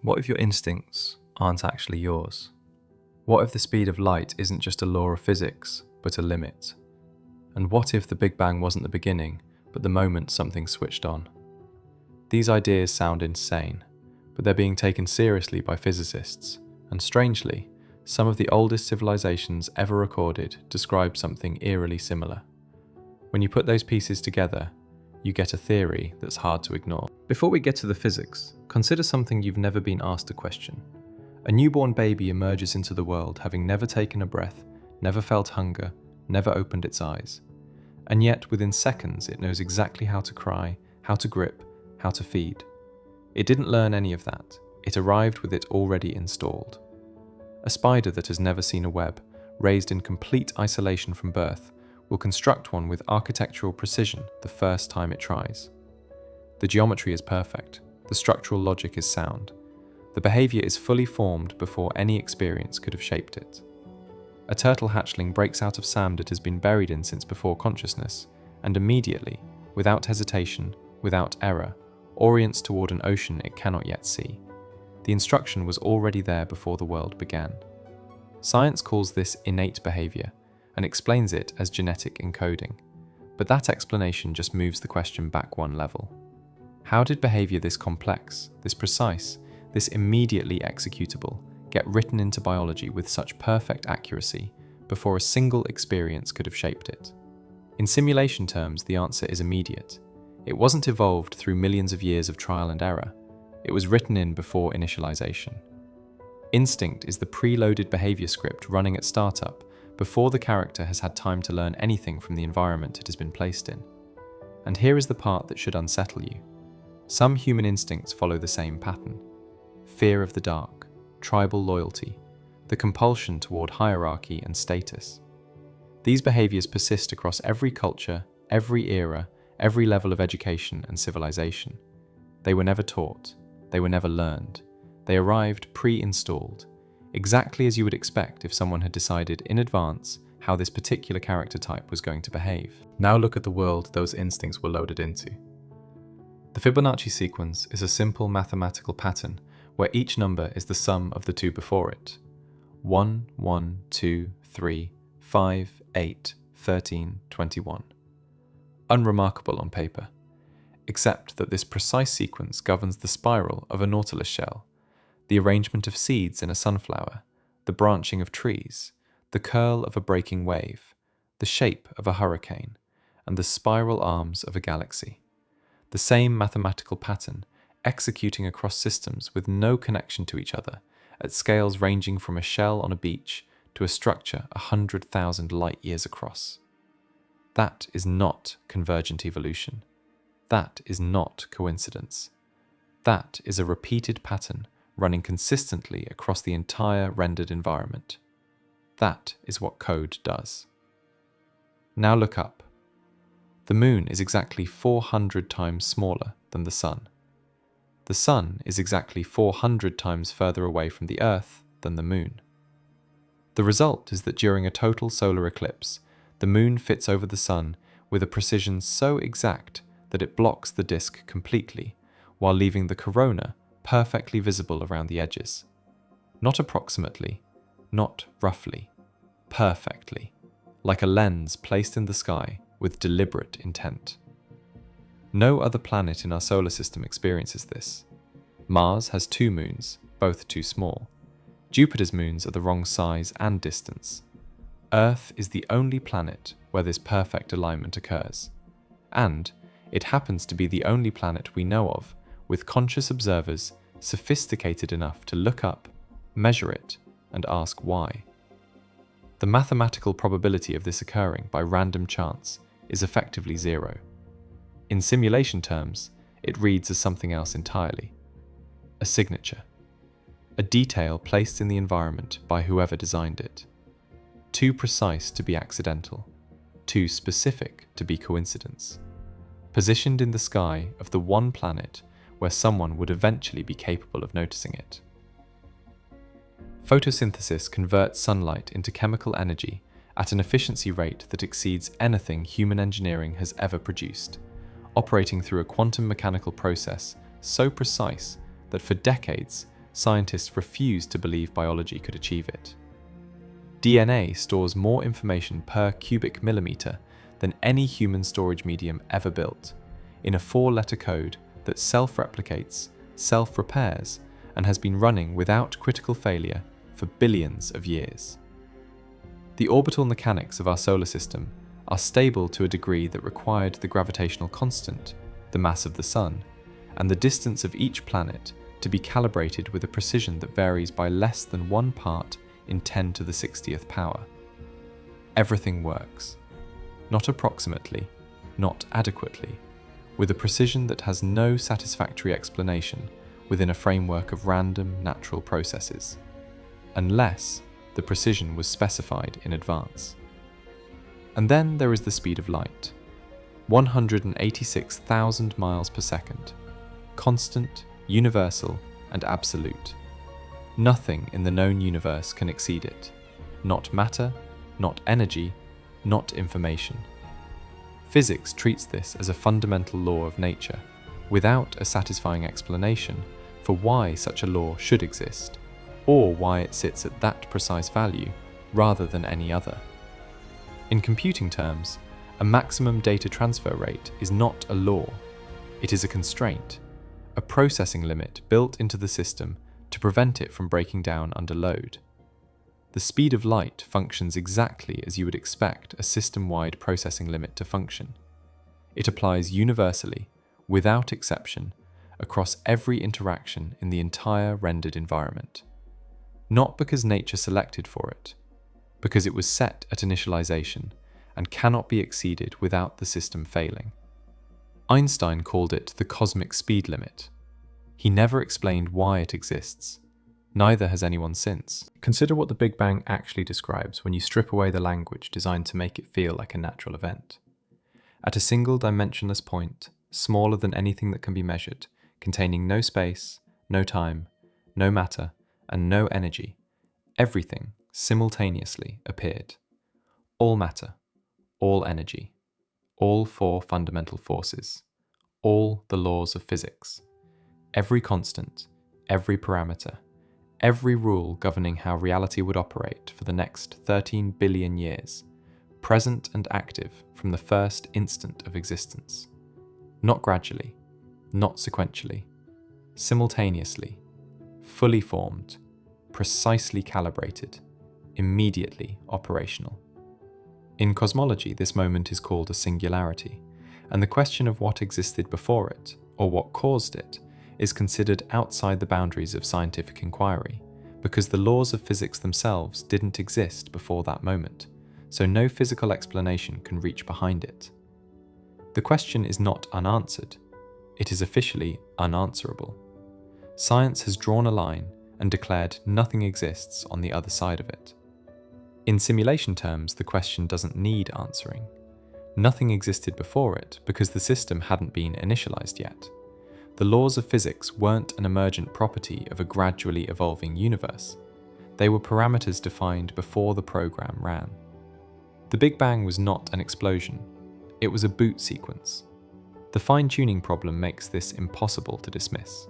What if your instincts aren't actually yours? What if the speed of light isn't just a law of physics, but a limit? And what if the Big Bang wasn't the beginning, but the moment something switched on? These ideas sound insane, but they're being taken seriously by physicists, and strangely, some of the oldest civilizations ever recorded describe something eerily similar. When you put those pieces together, you get a theory that's hard to ignore. Before we get to the physics, consider something you've never been asked to question. A newborn baby emerges into the world having never taken a breath, never felt hunger, never opened its eyes. And yet, within seconds, it knows exactly how to cry, how to grip, how to feed. It didn't learn any of that. It arrived with it already installed. A spider that has never seen a web, raised in complete isolation from birth, will construct one with architectural precision the first time it tries. The geometry is perfect, the structural logic is sound, the behavior is fully formed before any experience could have shaped it. A turtle hatchling breaks out of sand it has been buried in since before consciousness, and immediately, without hesitation, without error, orients toward an ocean it cannot yet see. The instruction was already there before the world began. Science calls this innate behavior, and explains it as genetic encoding. But that explanation just moves the question back one level. How did behavior this complex, this precise, this immediately executable, get written into biology with such perfect accuracy before a single experience could have shaped it? In simulation terms, the answer is immediate. It wasn't evolved through millions of years of trial and error. It was written in before initialization. Instinct is the preloaded behavior script running at startup before the character has had time to learn anything from the environment it has been placed in. And here is the part that should unsettle you. Some human instincts follow the same pattern. Fear of the dark, tribal loyalty, the compulsion toward hierarchy and status. These behaviors persist across every culture, every era, every level of education and civilization. They were never taught, they were never learned. They arrived pre-installed, exactly as you would expect if someone had decided in advance how this particular character type was going to behave. Now look at the world those instincts were loaded into. The Fibonacci sequence is a simple mathematical pattern where each number is the sum of the two before it. 1, 1, 2, 3, 5, 8, 13, 21. Unremarkable on paper, except that this precise sequence governs the spiral of a nautilus shell, the arrangement of seeds in a sunflower, the branching of trees, the curl of a breaking wave, the shape of a hurricane, and the spiral arms of a galaxy. The same mathematical pattern, executing across systems with no connection to each other, at scales ranging from a shell on a beach to a structure 100,000 light years across. That is not convergent evolution. That is not coincidence. That is a repeated pattern running consistently across the entire rendered environment. That is what code does. Now look up. The moon is exactly 400 times smaller than the sun. The sun is exactly 400 times further away from the Earth than the moon. The result is that during a total solar eclipse, the moon fits over the sun with a precision so exact that it blocks the disk completely, while leaving the corona perfectly visible around the edges. Not approximately, not roughly, perfectly, like a lens placed in the sky with deliberate intent. No other planet in our solar system experiences this. Mars has 2 moons, both too small. Jupiter's moons are the wrong size and distance. Earth is the only planet where this perfect alignment occurs. And it happens to be the only planet we know of with conscious observers sophisticated enough to look up, measure it, and ask why. The mathematical probability of this occurring by random chance is effectively 0. In simulation terms, it reads as something else entirely. A signature. A detail placed in the environment by whoever designed it. Too precise to be accidental. Too specific to be coincidence. Positioned in the sky of the one planet where someone would eventually be capable of noticing it. Photosynthesis converts sunlight into chemical energy at an efficiency rate that exceeds anything human engineering has ever produced, operating through a quantum mechanical process so precise that for decades scientists refused to believe biology could achieve it. DNA stores more information per cubic millimeter than any human storage medium ever built, in a 4-letter code that self-replicates, self-repairs, and has been running without critical failure for billions of years. The orbital mechanics of our solar system are stable to a degree that required the gravitational constant, the mass of the Sun, and the distance of each planet to be calibrated with a precision that varies by less than 1 part in 10 to the 60th power. Everything works. Not approximately, not adequately, with a precision that has no satisfactory explanation within a framework of random natural processes, unless the precision was specified in advance. And then there is the speed of light, 186,000 miles per second, constant, universal, and absolute. Nothing in the known universe can exceed it. Not matter, not energy, not information. Physics treats this as a fundamental law of nature, without a satisfying explanation for why such a law should exist, or why it sits at that precise value rather than any other. In computing terms, a maximum data transfer rate is not a law. It is a constraint, a processing limit built into the system to prevent it from breaking down under load. The speed of light functions exactly as you would expect a system-wide processing limit to function. It applies universally, without exception, across every interaction in the entire rendered environment. Not because nature selected for it, because it was set at initialization and cannot be exceeded without the system failing. Einstein called it the cosmic speed limit. He never explained why it exists. Neither has anyone since. Consider what the Big Bang actually describes when you strip away the language designed to make it feel like a natural event. At a single dimensionless point, smaller than anything that can be measured, containing no space, no time, no matter, and no energy, everything simultaneously appeared. All matter, all energy, all 4 fundamental forces, all the laws of physics, every constant, every parameter, every rule governing how reality would operate for the next 13 billion years, present and active from the first instant of existence. Not gradually, not sequentially, simultaneously, fully formed, precisely calibrated, immediately operational. In cosmology, this moment is called a singularity, and the question of what existed before it, or what caused it, is considered outside the boundaries of scientific inquiry, because the laws of physics themselves didn't exist before that moment, so no physical explanation can reach behind it. The question is not unanswered, it is officially unanswerable. Science has drawn a line and declared nothing exists on the other side of it. In simulation terms, the question doesn't need answering. Nothing existed before it because the system hadn't been initialized yet. The laws of physics weren't an emergent property of a gradually evolving universe. They were parameters defined before the program ran. The Big Bang was not an explosion. It was a boot sequence. The fine-tuning problem makes this impossible to dismiss.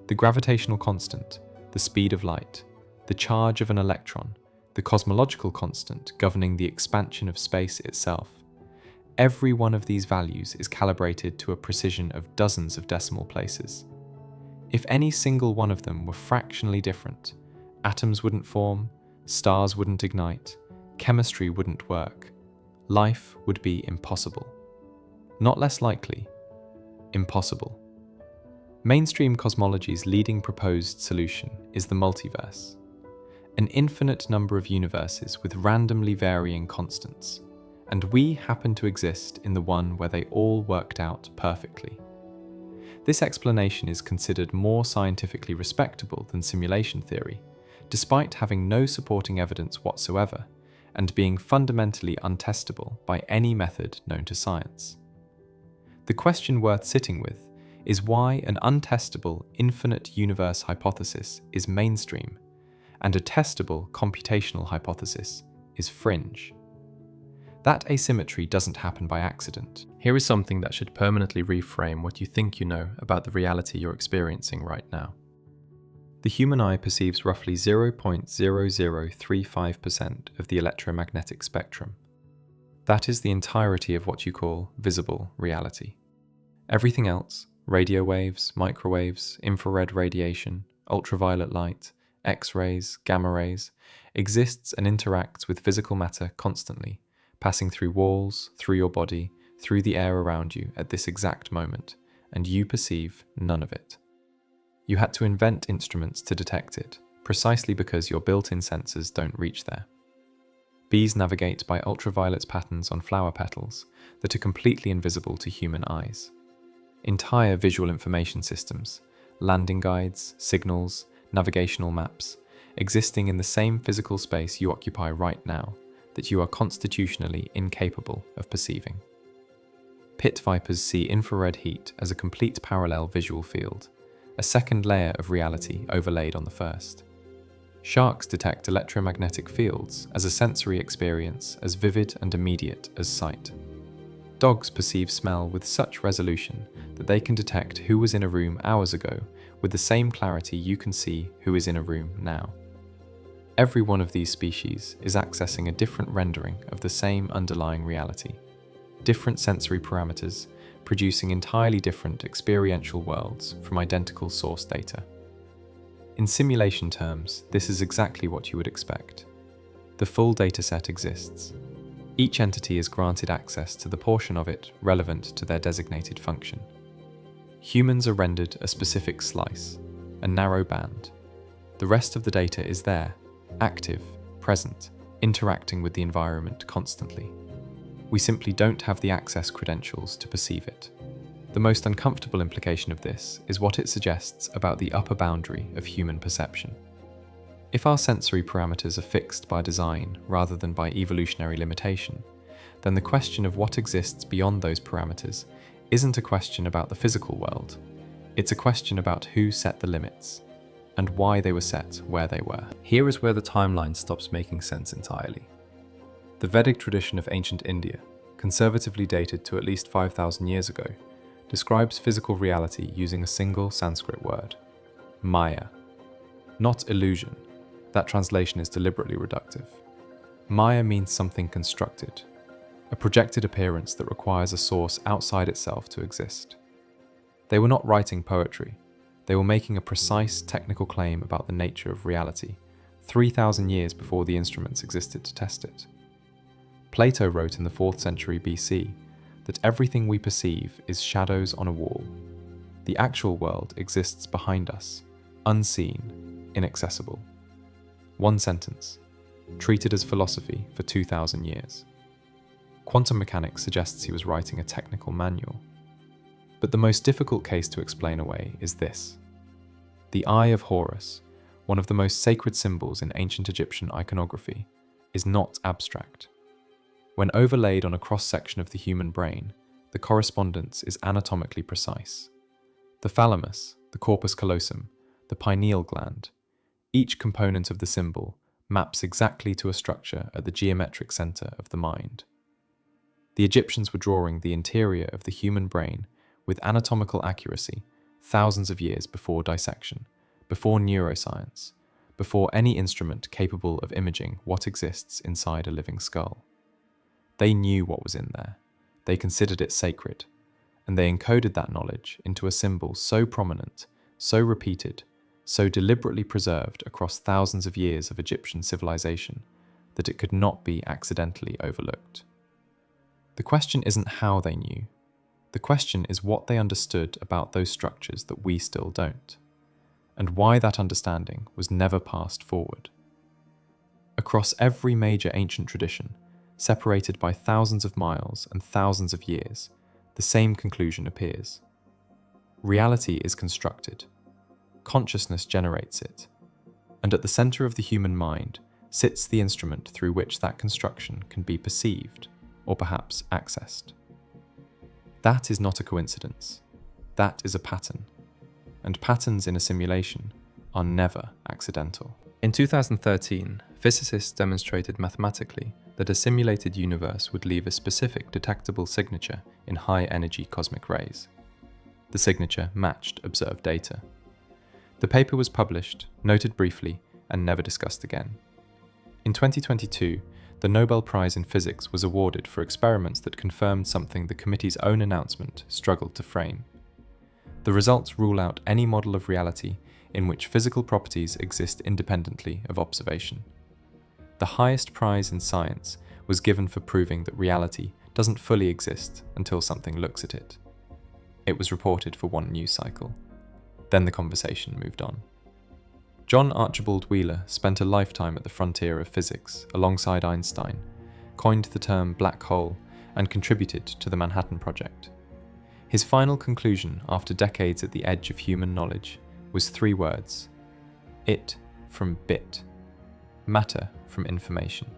The gravitational constant, the speed of light, the charge of an electron, the cosmological constant governing the expansion of space itself. Every one of these values is calibrated to a precision of dozens of decimal places. If any single one of them were fractionally different, atoms wouldn't form, stars wouldn't ignite, chemistry wouldn't work, life would be impossible. Not less likely, impossible. Mainstream cosmology's leading proposed solution is the multiverse, an infinite number of universes with randomly varying constants, and we happen to exist in the one where they all worked out perfectly. This explanation is considered more scientifically respectable than simulation theory, despite having no supporting evidence whatsoever, and being fundamentally untestable by any method known to science. The question worth sitting with is why an untestable infinite universe hypothesis is mainstream, and a testable computational hypothesis is fringe. That asymmetry doesn't happen by accident. Here is something that should permanently reframe what you think you know about the reality you're experiencing right now. The human eye perceives roughly 0.0035% of the electromagnetic spectrum. That is the entirety of what you call visible reality. Everything else, radio waves, microwaves, infrared radiation, ultraviolet light, X-rays, gamma rays, exists and interacts with physical matter constantly, passing through walls, through your body, through the air around you at this exact moment, and you perceive none of it. You had to invent instruments to detect it, precisely because your built-in sensors don't reach there. Bees navigate by ultraviolet patterns on flower petals that are completely invisible to human eyes. Entire visual information systems, landing guides, signals, navigational maps, existing in the same physical space you occupy right now, that you are constitutionally incapable of perceiving. Pit vipers see infrared heat as a complete parallel visual field, a second layer of reality overlaid on the first. Sharks detect electromagnetic fields as a sensory experience as vivid and immediate as sight. Dogs perceive smell with such resolution that they can detect who was in a room hours ago with the same clarity you can see who is in a room now. Every one of these species is accessing a different rendering of the same underlying reality. Different sensory parameters, producing entirely different experiential worlds from identical source data. In simulation terms, this is exactly what you would expect. The full dataset exists. Each entity is granted access to the portion of it relevant to their designated function. Humans are rendered a specific slice, a narrow band. The rest of the data is there, active, present, interacting with the environment constantly. We simply don't have the access credentials to perceive it. The most uncomfortable implication of this is what it suggests about the upper boundary of human perception. If our sensory parameters are fixed by design rather than by evolutionary limitation, then the question of what exists beyond those parameters isn't a question about the physical world. It's a question about who set the limits, and why they were set where they were. Here is where the timeline stops making sense entirely. The Vedic tradition of ancient India, conservatively dated to at least 5,000 years ago, describes physical reality using a single Sanskrit word, Maya. Not illusion. That translation is deliberately reductive. Maya means something constructed, a projected appearance that requires a source outside itself to exist. They were not writing poetry. They were making a precise technical claim about the nature of reality, 3,000 years before the instruments existed to test it. Plato wrote in the 4th century BC that everything we perceive is shadows on a wall. The actual world exists behind us, unseen, inaccessible. One sentence, treated as philosophy for 2,000 years. Quantum mechanics suggests he was writing a technical manual. But the most difficult case to explain away is this. The Eye of Horus, one of the most sacred symbols in ancient Egyptian iconography, is not abstract. When overlaid on a cross-section of the human brain, the correspondence is anatomically precise. The thalamus, the corpus callosum, the pineal gland, each component of the symbol maps exactly to a structure at the geometric center of the mind. The Egyptians were drawing the interior of the human brain with anatomical accuracy thousands of years before dissection, before neuroscience, before any instrument capable of imaging what exists inside a living skull. They knew what was in there, they considered it sacred, and they encoded that knowledge into a symbol so prominent, so repeated, so deliberately preserved across thousands of years of Egyptian civilization that it could not be accidentally overlooked. The question isn't how they knew. The question is what they understood about those structures that we still don't, and why that understanding was never passed forward. Across every major ancient tradition, separated by thousands of miles and thousands of years, the same conclusion appears. Reality is constructed. Consciousness generates it. And at the center of the human mind sits the instrument through which that construction can be perceived, or perhaps accessed. That is not a coincidence. That is a pattern. And patterns in a simulation are never accidental. In 2013, physicists demonstrated mathematically that a simulated universe would leave a specific detectable signature in high-energy cosmic rays. The signature matched observed data. The paper was published, noted briefly, and never discussed again. In 2022, the Nobel Prize in Physics was awarded for experiments that confirmed something the committee's own announcement struggled to frame. The results rule out any model of reality in which physical properties exist independently of observation. The highest prize in science was given for proving that reality doesn't fully exist until something looks at it. It was reported for one news cycle. Then the conversation moved on. John Archibald Wheeler spent a lifetime at the frontier of physics alongside Einstein, coined the term black hole, and contributed to the Manhattan Project. His final conclusion after decades at the edge of human knowledge was 3 words: it from bit, matter from information.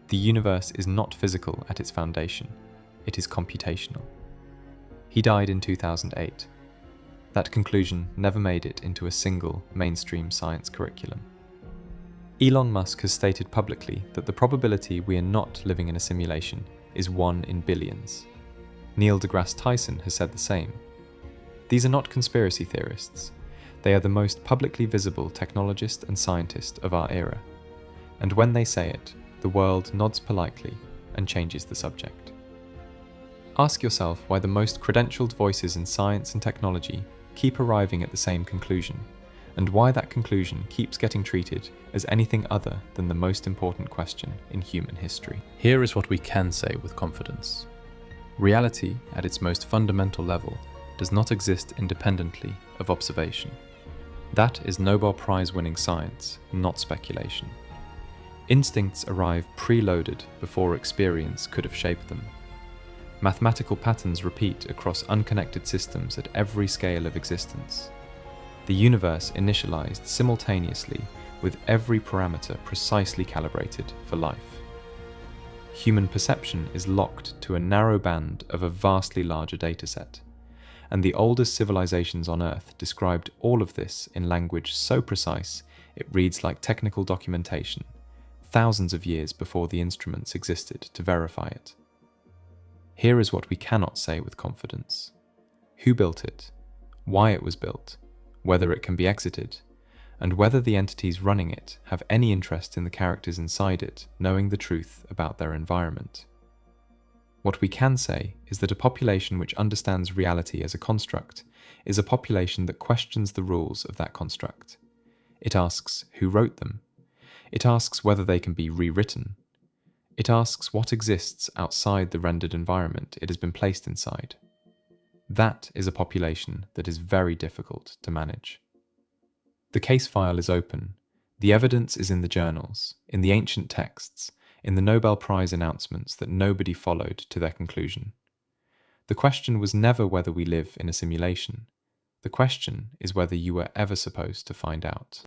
The universe is not physical at its foundation, it is computational. He died in 2008. That conclusion never made it into a single mainstream science curriculum. Elon Musk has stated publicly that the probability we are not living in a simulation is 1 in billions. Neil deGrasse Tyson has said the same. These are not conspiracy theorists. They are the most publicly visible technologist and scientist of our era. And when they say it, the world nods politely and changes the subject. Ask yourself why the most credentialed voices in science and technology keep arriving at the same conclusion, and why that conclusion keeps getting treated as anything other than the most important question in human history. Here is what we can say with confidence. Reality, at its most fundamental level, does not exist independently of observation. That is Nobel Prize-winning science, not speculation. Instincts arrive preloaded before experience could have shaped them. Mathematical patterns repeat across unconnected systems at every scale of existence. The universe initialized simultaneously with every parameter precisely calibrated for life. Human perception is locked to a narrow band of a vastly larger dataset, and the oldest civilizations on Earth described all of this in language so precise it reads like technical documentation, thousands of years before the instruments existed to verify it. Here is what we cannot say with confidence: who built it, why it was built, whether it can be exited, and whether the entities running it have any interest in the characters inside it knowing the truth about their environment. What we can say is that a population which understands reality as a construct is a population that questions the rules of that construct. It asks who wrote them. It asks whether they can be rewritten. It asks what exists outside the rendered environment it has been placed inside. That is a population that is very difficult to manage. The case file is open. The evidence is in the journals, in the ancient texts, in the Nobel Prize announcements that nobody followed to their conclusion. The question was never whether we live in a simulation. The question is whether you were ever supposed to find out.